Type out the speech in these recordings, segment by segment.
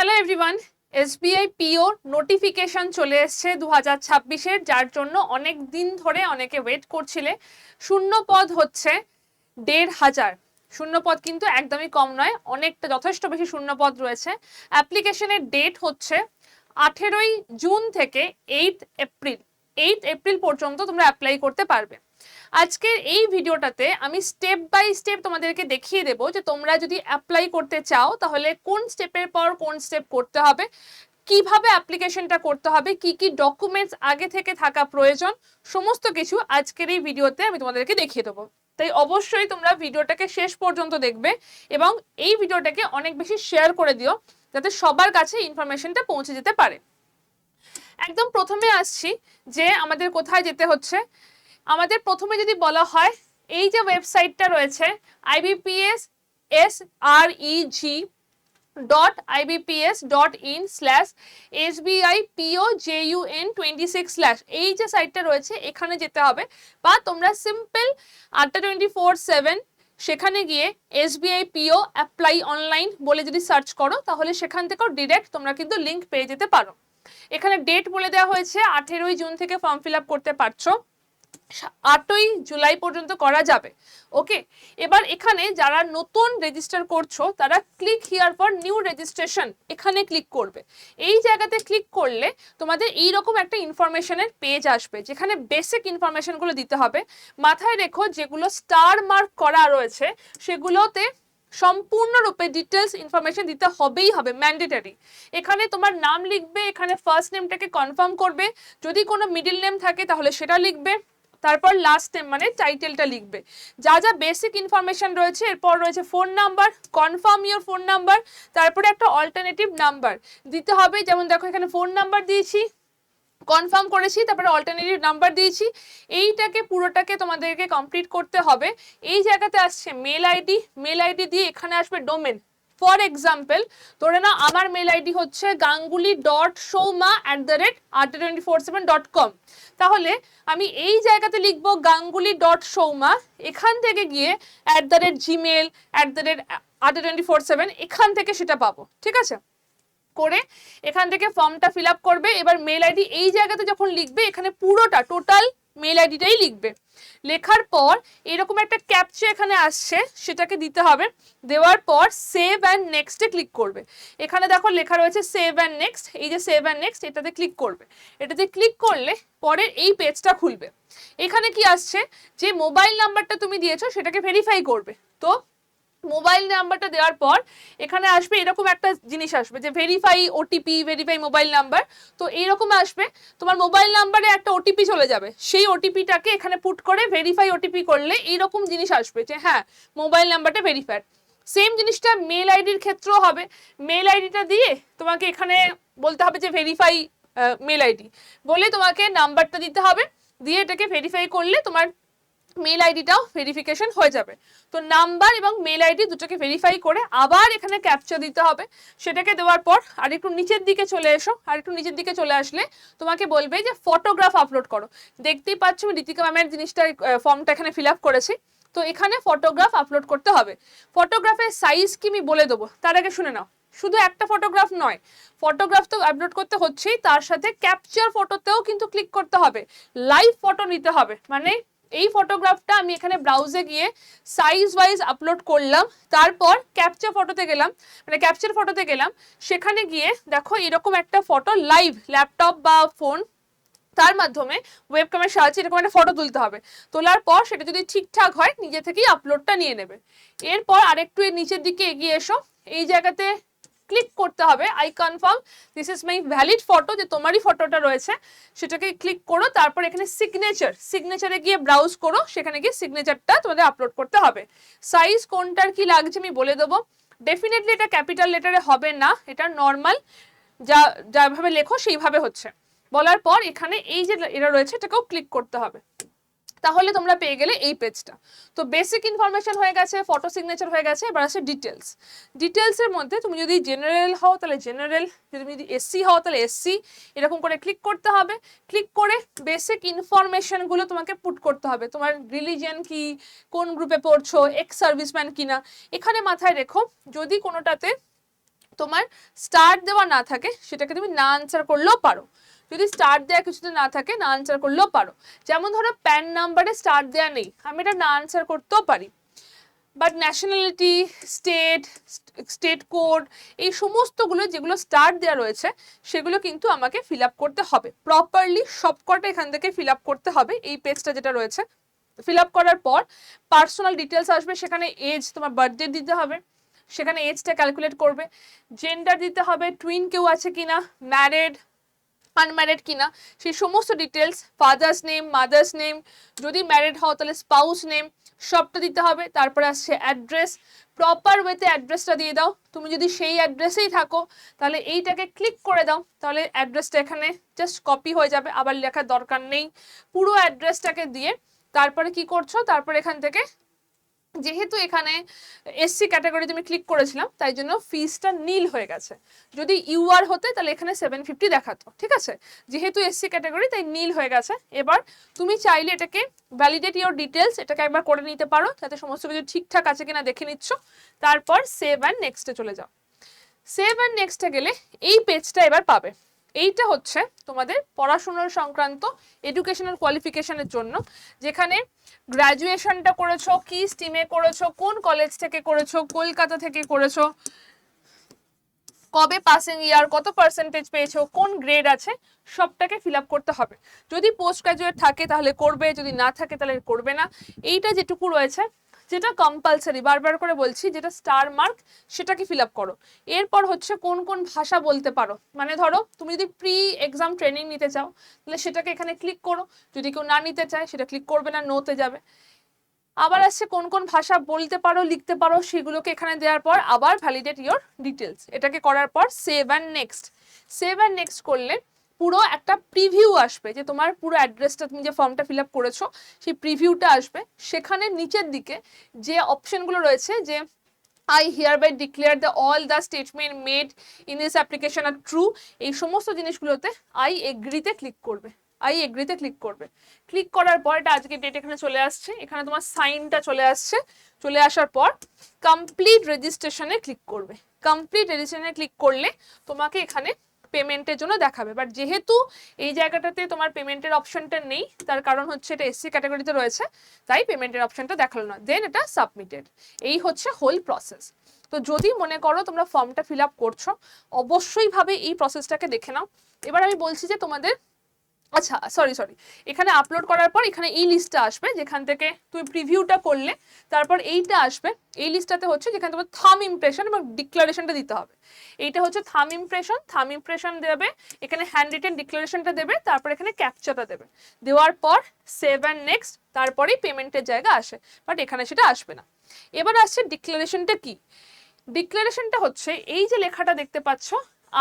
Hello everyone, SBI PO notification চলে এসছে 2026-এর, যার জন্য অনেক দিন ধরে অনেকে ওয়েট করছিলে। শূন্য পদ হচ্ছে 1,500। শূন্য পদ কিন্তু একদমই কম নয়, অনেকটা যথেষ্ট বেশি শূন্য পদ রয়েছে। অ্যাপ্লিকেশনের ডেট হচ্ছে 18ই জুন থেকে 8 এপ্রিল পর্যন্ত তোমরা অ্যাপ্লাই করতে পারবে। আজকের এই ভিডিওটাতে আমি স্টেপ বাই স্টেপ তোমাদেরকে দেখিয়ে দেবো যে তোমরা যদি অ্যাপ্লাই করতে চাও তাহলে কোন স্টেপের পর কোন স্টেপ করতে হবে, কিভাবে অ্যাপ্লিকেশনটা করতে হবে, কি কি ডকুমেন্টস আগে থেকে থাকা প্রয়োজন, সমস্ত কিছু আজকের এই ভিডিওতে আমি তোমাদেরকে দেখিয়ে দেবো। তাই অবশ্যই তোমরা ভিডিওটাকে শেষ পর্যন্ত দেখবে এবং এই ভিডিওটাকে অনেক বেশি শেয়ার করে দিও যাতে সবার কাছে ইনফরমেশনটা পৌঁছে যেতে পারে। একদম প্রথমে আসছি যে আমাদের কোথায় যেতে হচ্ছে। আমাদের প্রথমে যদি বলা হয়, এই যে ওয়েবসাইটটা রয়েছে ibps.in/SBIPO-JUN26/ এই যে সাইটটা রয়েছে এখানে যেতে হবে, বা তোমরা সিম্পল 8/24/7 সেখানে গিয়ে SBI PO Apply Online বলে যদি সার্চ করো তাহলে সেখান থেকেও ডিরেক্ট তোমরা কিন্তু লিঙ্ক পেয়ে যেতে পারো। এখানে ডেট বলে দেওয়া হয়েছে 18ই জুন থেকে ফর্ম ফিল আপ করতে পারছো, 8ই জুলাই পর্যন্ত করা যাবে। ওকে, এবার এখানে যারা নতুন রেজিস্টার করছো তারা click here for new registration এখানে ক্লিক করবে। এই জায়গাতে ক্লিক করলে তোমাদের এইরকম একটা ইনফরমেশনের পেজ আসবে যেখানে বেসিক ইনফরমেশনগুলো দিতে হবে। মাথায় রেখো, যেগুলো স্টার মার্ক করা রয়েছে সেগুলোতে সম্পূর্ণরূপে ডিটেলস ইনফরমেশন দিতে হবেই হবে, ম্যান্ডেটরি। এখানে তোমার নাম লিখবে, এখানে ফার্স্ট নেমটাকে কনফার্ম করবে, যদি কোনো মিডল নেম থাকে তাহলে সেটা লিখবে, তারপর লাস্ট নেম মানে টাইটেলটা লিখবে। যা যা বেসিক ইনফরমেশন রয়েছে, এরপর রয়েছে phone number, confirm your phone number, তারপরে একটা অল্টারনেটিভ নাম্বার দিতে হবে। যেমন দেখো এখানে ফোন নাম্বার দিয়েছি, কনফার্ম করেছি, তারপরে অল্টারনেটিভ নাম্বার দিয়েছি। এইটাকে পুরোটাকে তোমাদেরকে কমপ্লিট করতে হবে। এই জায়গাতে আসছে মেল আইডি, মেল আইডি দিয়ে এখানে আসবে ডোমেন। ফর এক্সাম্পল ধরে নাও আমার মেল আইডি হচ্ছে ganguly.souma@824/7.com, তাহলে আমি এই জায়গাতে লিখবো ganguly.souma, এখান থেকে গিয়ে @gmail @824/7 এখান থেকে সেটা পাবো। ঠিক আছে, করে এখান থেকে ফর্মটা ফিল আপ করবে। এবার মেল আইডি এই জায়গাতে যখন লিখবে এখানে পুরোটা টোটাল মেল আইডিটাই লিখবে। লেখার পর এরকম একটা ক্যাপচা এখানে আসছে, সেটাকে দিতে হবে। দেওয়ার পর সেভ অ্যান্ড নেক্সটে ক্লিক করবে। এখানে দেখো লেখা রয়েছে সেভ অ্যান্ড নেক্সট, এই যে সেভ অ্যান্ড নেক্সট এটাতে ক্লিক করবে। এটাতে ক্লিক করলে পরে এই পেজটা খুলবে। এখানে কি আসছে, যে মোবাইল নাম্বারটা তুমি দিয়েছো সেটাকে ভেরিফাই করবে। তো মোবাইল নাম্বারটা দেওয়ার পর এখানে আসবে এরকম একটা জিনিস আসবে যে verify OTP, verify mobile number. তো এইরকম আসবে, তোমার মোবাইল নাম্বারে একটা ওটিপি চলে যাবে, সেই ওটিপিটাকে এখানে পুট করে ভেরিফাই ওটিপি করলে এইরকম জিনিস আসবে যে হ্যাঁ মোবাইল নাম্বারটা ভেরিফাইড। সেম জিনিসটা মেল আইডির ক্ষেত্রেও হবে। মেল আইডিটা দিয়ে তোমাকে এখানে বলতে হবে যে ভেরিফাই মেল আইডি বলে তোমাকে নাম্বারটা দিতে হবে, দিয়ে এটাকে ভেরিফাই করলে তোমার মেল আইডিটাও ভেরিফিকেশন হয়ে যাবে। তো নাম্বার এবং মেল আইডি দুটোকে ভেরিফাই করে আবার এখানে ক্যাপচা দিতে হবে। সেটাকে দেওয়ার পর আর একটু নিচের দিকে চলে এসো, আর একটু নিচের দিকে চলে আসলে তোমাকে বলবে যে ফটোগ্রাফ আপলোড করো। দেখতেই পাচ্ছ আমি ঋতিকা ম্যামের জিনিসটা ফর্মটা এখানে ফিল আপ করেছি। তো এখানে ফটোগ্রাফ আপলোড করতে হবে। ফটোগ্রাফের সাইজ কি আমি বলে দেবো, তার আগে শুনে নাও। শুধু একটা ফটোগ্রাফ নয়, ফটোগ্রাফ তো আপলোড করতে হচ্ছেই, তার সাথে ক্যাপচার ফটোতেও কিন্তু ক্লিক করতে হবে, লাইভ ফটো নিতে হবে। মানে এই ফটোগ্রাফটা আমি এখানে ব্রাউজে গিয়ে সাইজ ওয়াইজ আপলোড করলাম, তারপর ক্যাপচার ফটোতে গেলাম, সেখানে গিয়ে দেখো এরকম একটা ফটো লাইভ ল্যাপটপ বা ফোন তার মাধ্যমে ওয়েবক্যামের সাহায্যে এরকম একটা ফটো তুলতে হবে। তোলার পর সেটা যদি ঠিকঠাক হয় নিজে থেকেই আপলোডটা নিয়ে নেবে। এরপর আরেকটু এর নিচের দিকে এগিয়ে এসো, এই জায়গাতে ক্লিক করতে হবে I confirm this is my valid photo, যে তোমারই ফটোটা রয়েছে সেটাকে ক্লিক করো। তারপর এখানে সিগনেচারে গিয়ে ব্রাউজ করো, সেখানে গিয়ে সিগনেচারটা তোমাদের আপলোড করতে হবে। সাইজ কোনটার কি লাগছে আমি বলে দেবো। ডেফিনেটলি এটা ক্যাপিটাল লেটারে হবে না, এটা নর্মাল যাভাবে লেখো সেইভাবে হচ্ছে। বলার পর এখানে এই যে এটা রয়েছে এটাকেও ক্লিক করতে হবে, তাহলে তোমরা পেয়ে গেলে এই পেজটা। তো বেসিক ইনফরমেশন হয়ে গেছে, ফটো সিগনেচার হয়ে গেছে, এবার আছে ডিটেলসের মধ্যে তুমি যদি জেনারেল হও তাহলে জেনারেল, তুমি যদি এসসি হও তাহলে এসসি, এরকম করে ক্লিক করতে হবে। ক্লিক করে বেসিক ইনফরমেশনগুলো তোমাকে পুট করতে হবে, তোমার রিলিজিয়ন কি, কোন গ্রুপে পড়ছো, এক্স সার্ভিসম্যান কিনা। এখানে মাথায় রেখো যদি কোনোটাতে তোমার স্টার্ট দেওয়া না থাকে সেটাকে তুমি না আনসার করলেও পারো। যদি স্টার্ট দেওয়া কিছুতে না থাকে না আনসার করলেও পারো। যেমন ধরো প্যান নাম্বারে স্টার্ট দেওয়া নেই, আমি এটা না আনসার করতেও পারি। বাট ন্যাশনালিটি, স্টেট কোড, এই সমস্তগুলো যেগুলো স্টার্ট দেওয়া রয়েছে সেগুলো কিন্তু আমাকে ফিল আপ করতে হবে প্রপারলি, সবকটা এখান থেকে ফিল আপ করতে হবে। এই পেজটা যেটা রয়েছে ফিল আপ করার পর পার্সোনাল ডিটেলস আসবে, সেখানে এজ, তোমার বার্থডে দিতে হবে, সেখানে এজটা ক্যালকুলেট করবে, জেন্ডার দিতে হবে, টুইন কেউ আছে কিনা, ম্যারিড আনম্যারিড কিনা, সেই সমস্ত details, father's name, mother's name, যদি ম্যারিড হও তাহলে স্পাউস নেম, সবটা দিতে হবে। তারপরে আসছে অ্যাড্রেস, প্রপার ওয়েতে অ্যাড্রেসটা দিয়ে দাও। তুমি যদি সেই অ্যাড্রেসেই থাকো তাহলে এইটাকে ক্লিক করে দাও, তাহলে অ্যাড্রেসটা এখানে জাস্ট কপি হয়ে যাবে, আবার লেখার দরকার নেই। পুরো অ্যাড্রেসটাকে দিয়ে তারপরে কি করছো, তারপরে এখান থেকে যেহেতু এখানে এসসি ক্যাটাগরি তুমি ক্লিক করেছিলাম তাই জন্য ফিসটা নীল হয়ে গেছে। যদি ইউআর হতে তাহলে এখানে 750 দেখাতো, ঠিক আছে। যেহেতু এসসি ক্যাটাগরি তাই নীল হয়ে গেছে। এবার তুমি চাইলে এটাকে ভ্যালিডেট ইওর ডিটেলস এটাকে একবার করে নিতে পারো, যাতে সমস্ত কিছু ঠিকঠাক আছে কিনা দেখে নিচ্ছ। তারপর সেভ অ্যান্ড নেক্সটে চলে যাও। সেভ অ্যান্ড নেক্সটে গেলে এই পেজটা এবার পাবে। এইটা হচ্ছে তোমাদের পড়াশোনার সংক্রান্ত এডুকেশনাল কোয়ালিফিকেশনের জন্য, যেখানে গ্র্যাজুয়েশনটা করেছো, কি স্ট্রিমে করেছো, কোন কলেজ থেকে করেছো, কলকাতা থেকে করেছো, কবে পাসিং ইয়ার, কত পার্সেন্টেজ পেয়েছো, কোন গ্রেড আছে, সবটাকে ফিল আপ করতে হবে। যদি পোস্ট গ্রাজুয়েট থাকে তাহলে করবে, যদি না থাকে তাহলে করবে না। এইটা যেটুকু রয়েছে, যেটা কম্পালসারি, বারবার করে বলছি, যেটা স্টার মার্ক সেটাকে ফিল আপ করো। এরপর হচ্ছে কোন কোন ভাষা বলতে পারো, মানে ধরো তুমি যদি প্রি এক্সাম ট্রেনিং নিতে চাও তাহলে সেটাকে এখানে ক্লিক করো, যদি কেউ না নিতে চায় সেটা ক্লিক করবে না, নোতে যাবে। আবার আসছে কোন কোন ভাষা বলতে পারো, লিখতে পারো, সেগুলোকে এখানে দেওয়ার পর আবার ভ্যালিডেট ইওর ডিটেলস, এটাকে করার পর save and next. Save and next করলে পুরো একটা প্রিভিউ আসবে, যে তোমার পুরো অ্যাড্রেসটা তুমি যে ফর্মটা ফিল আপ করেছো সেই প্রিভিউটা আসবে। সেখানে নিচের দিকে যে অপশনগুলো রয়েছে, যে I hereby declare that all the statement made in this application are true, এই সমস্ত জিনিসগুলোতে I agree তে ক্লিক করবে, I agree তে ক্লিক করবে। ক্লিক করার পর এটা আজকে ডেট এখানে চলে আসছে, এখানে তোমার সাইনটা চলে আসছে। চলে আসার পর কমপ্লিট রেজিস্ট্রেশনে ক্লিক করবে। কমপ্লিট রেজিস্ট্রেশনে ক্লিক করলে তোমাকে এখানে পেমেন্টের জন্য দেখাবে। বাট যেহেতু এই জায়গাটাতে তোমার পেমেন্টের অপশনটা নেই, তার কারণ হচ্ছে এটা এসসি ক্যাটাগরিতে রয়েছে, তাই পেমেন্টের অপশনটা দেখালো না। দেন এটা সাবমিটেড। এই হচ্ছে হোল প্রসেস। তো যদি মনে করো তোমরা ফর্মটা ফিল আপ করছো, অবশ্যই ভাবে এই প্রসেসটাকে দেখে নাও। এবার আমি বলছি যে তোমাদের, আচ্ছা সরি, এখানে আপলোড করার পর এখানে এই লিস্টটা আসবে, যেখান থেকে তুমি প্রিভিউটা করলে তারপর এইটা আসবে। এই লিস্টটাতে হচ্ছে যেখানে তোমার থাম ইমপ্রেশন এবং ডিক্লারেশনটা দিতে হবে। এইটা হচ্ছে থাম ইমপ্রেশন দেবে, এখানে হ্যান্ড রিটেন ডিক্লারেশনটা দেবে, তারপর এখানে ক্যাপচাটা দেবে। দেওয়ার পর সেভ অ্যান্ড নেক্সট, তারপরেই পেমেন্টের জায়গা আসে, বাট এখানে সেটা আসবে না। এবার আসছে ডিক্লারেশনটা কি। ডিক্লারেশনটা হচ্ছে এই যে লেখাটা দেখতে পাচ্ছ,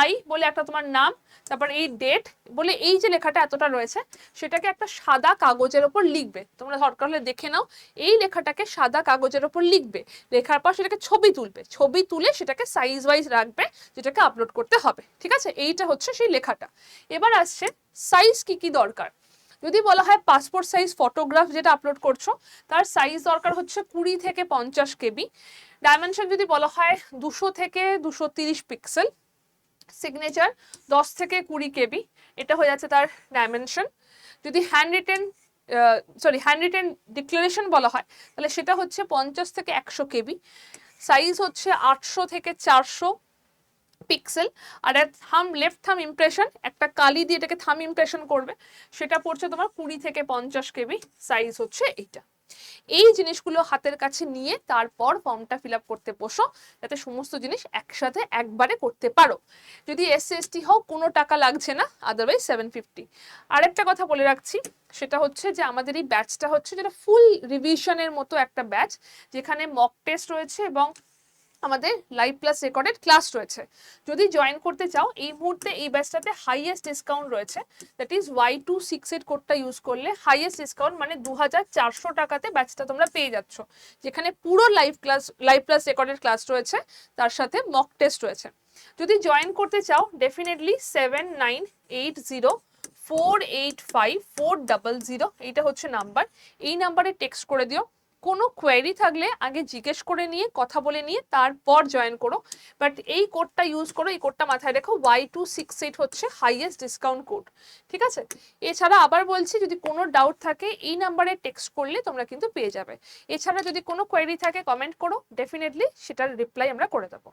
আই বলে একটা তোমার নাম, তারপর এই ডেট বলে এই যে লেখাটা এতটা রয়েছে সেটাকে একটা সাদা কাগজের ওপর লিখবে। তোমরা দরকার হলে দেখে নাও, এই লেখাটাকে সাদা কাগজের ওপর লিখবে। লেখার পর সেটাকে ছবি তুলবে, ছবি তুলে সেটাকে সাইজ ওয়াইজ রাখবে, যেটাকে আপলোড করতে হবে, ঠিক আছে। এইটা হচ্ছে সেই লেখাটা। এবার আসছে সাইজ কি কি দরকার। যদি বলা হয় পাসপোর্ট সাইজ ফটোগ্রাফ যেটা আপলোড করছো, তার সাইজ দরকার হচ্ছে 20 থেকে 50 কেবি। ডাইমেনশন যদি বলা হয় 200 থেকে 230 পিক্সেল। সিগনেচার 10 থেকে 20 কেবি, এটা হয়ে যাচ্ছে তার ডাইমেনশন। যদি হ্যান্ড রিটেন ডিক্লারেশন বলা হয় তাহলে সেটা হচ্ছে 50 থেকে 100 কেবি। সাইজ হচ্ছে 800 থেকে 400 পিক্সেল। আর লেফট থাম ইমপ্রেশন, একটা কালি দিয়ে এটাকে থাম ইমপ্রেশন করবে, সেটা পড়ছে তোমার 20 থেকে 50 কেবি। সাইজ হচ্ছে এইটা। এই জিনিসগুলো হাতের কাছে নিয়ে তারপর ফর্মটা ফিল আপ করতে বসো, যাতে সমস্ত জিনিস একসাথে একবারে করতে পারো। যদি SC/ST হও কোনো টাকা লাগছে না, আদারওয়াইজ 750। আরেকটা কথা বলে রাখছি, সেটা হচ্ছে যে আমাদের এই ব্যাচটা হচ্ছে যেটা ফুল রিভিশনের মতো একটা ব্যাচ, যেখানে মক টেস্ট রয়েছে এবং আমাদের লাইভ প্লাস রেকর্ডেড ক্লাস রয়েছে। যদি জয়েন করতে চাও এই মুহূর্তে এই ব্যাচটাতে হাইয়েস্ট ডিসকাউন্ট রয়েছে, দ্যাট ইজ Y268 কোডটা ইউজ করলে হাইয়েস্ট ডিসকাউন্ট, মানে 2400 টাকাতে ব্যাচটা তোমরা পেয়ে যাচ্ছ, যেখানে পুরো লাইভ প্লাস রেকর্ডেড ক্লাস রয়েছে, তার সাথে মক টেস্ট রয়েছে। যদি জয়েন করতে চাও ডেফিনেটলি 7980485400, এইটা হচ্ছে নাম্বার। এই নাম্বারে টেক্সট করে দিও, কোনো কোয়েরি থাকলে আগে জিজ্ঞেস করে নিয়ে কথা বলে নিয়ে তারপর জয়েন করো। বাট এই কোডটা ইউজ করো, এই কোডটা মাথায় রেখো, Y268 হচ্ছে হাইয়েস্ট ডিসকাউন্ট কোড, ঠিক আছে? এছাড়া আবার বলছি, যদি কোনো ডাউট থাকে এই নাম্বারে টেক্সট করলে তোমরা কিন্তু পেয়ে যাবে। এছাড়া যদি কোনো কোয়েরি থাকে কমেন্ট করো, ডেফিনেটলি সেটার রিপ্লাই আমরা করে দেবো।